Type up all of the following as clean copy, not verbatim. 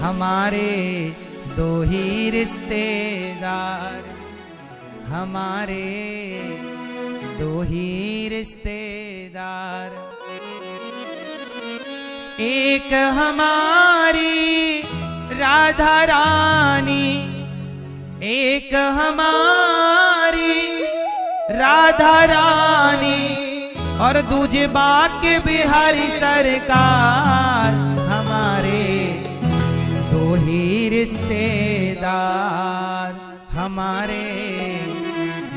हमारे दो ही रिश्तेदार, हमारे दो ही रिश्तेदार। एक हमारी राधा रानी, एक हमारी राधा रानी, और दूजे बाके बिहारी सरकार। हमारे दो ही रिश्तेदार, हमारे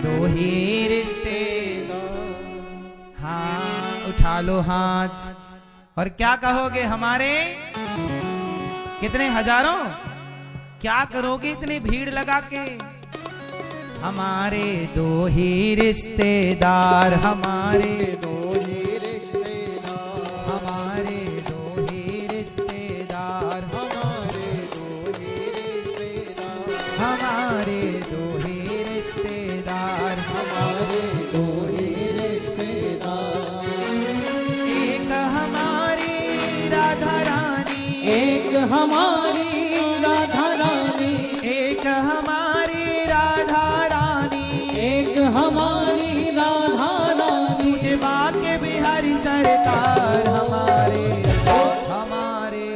दो ही रिश्तेदार। हाँ, उठा लो हाथ और क्या कहोगे? हमारे कितने हजारों, क्या करोगे इतनी भीड़ लगा के? हमारे दो ही रिश्तेदार, हमारे दो ही रिश्तेदार, हमारे दो ही रिश्तेदार, हमारे दो ही रिश्तेदार, हमारे दो ही रिश्तेदार, हमारे दो ही रिश्तेदार। एक हमारी राधा रानी, एक हमारी राधा रानी, एक हमारी राधा रानी, एक हमारी राधा रानी, तुझे बाके बिहारी सरकार। हमारे हमारे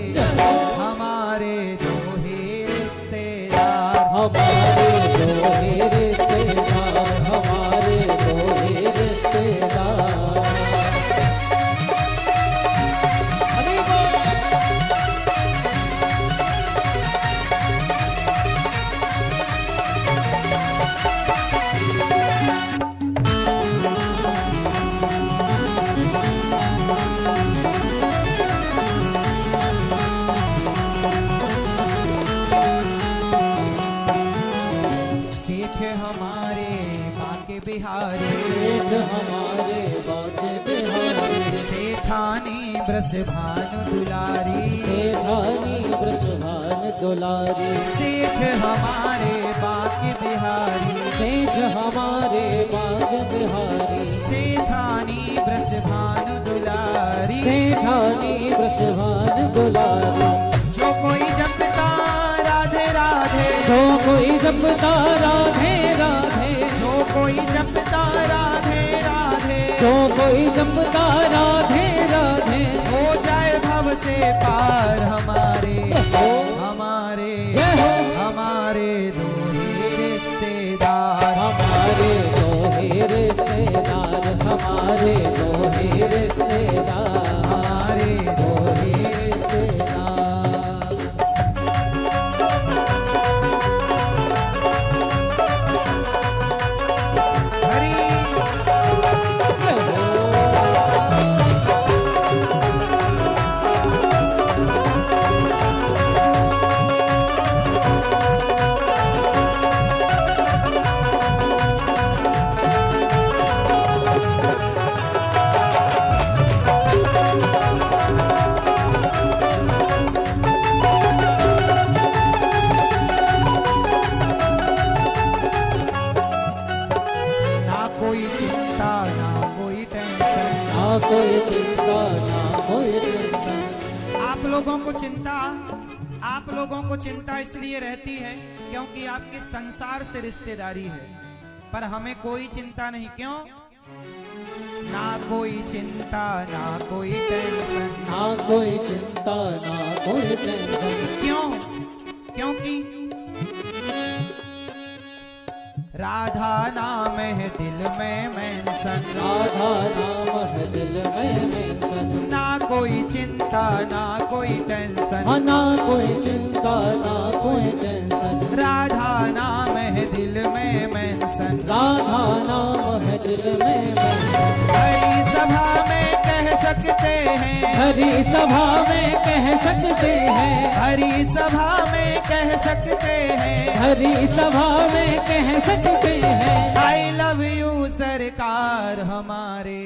हमारे दो ही रिश्तेदार, हमारे दो ही रिश्तेदार, हमारे दो ही रिश्तेदार। हमारे बाके बिहारी, सेठ हमारे बाके बिहारी, सेठानी ब्रजभानु दुलारी, सेठानी ब्रजभानु दुलारी, सेठ हमारे बाके बिहारी, सेठ हमारे बाके बिहारी, सेठानी ब्रजभानु दुलारी, सेठानी ब्रजभानु दुलारी। जो कोई जपता राधे राधे, जो कोई जपता राधे राधे, जो कोई जपता राधे राधे, जो कोई जपता राधे राधे, हो जाए भव से पार। हमारे हमारे हमारे दो ही रिश्तेदार, हमारे दो ही रिश्तेदार, हमारे दो ही रिश्तेदार, हमारे दो ही रिश्तेदार। हरी कोई चिंता ना कोई टेंशन, ना कोई चिंता ना कोई टेंशन। आप लोगों को चिंता, आप लोगों को चिंता इसलिए रहती है क्योंकि आपकी संसार से रिश्तेदारी है, पर हमें कोई चिंता नहीं। क्यों? ना कोई चिंता ना कोई टेंशन, ना कोई चिंता ना कोई टेंशन। क्यों? क्योंकि राधा नाम है दिल में मेंशन, राधा नाम है दिल में मेंशन। ना कोई चिंता ना कोई टेंशन, ना कोई चिंता ना कोई टेंशन। राधा नाम है दिल में मेंशन, राधा नाम है दिल में मेंशन। हरी सभा में कह सकते हैं, हरी सभा में कह सकते हैं, हरी सभा में कह सकते हैं, हरी सभा में कह सकते हैं। आई लव यू सरकार। हमारे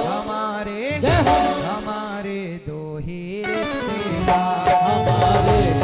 हमारे जय हो। हमारे दो ही रिश्तेदार, हमारे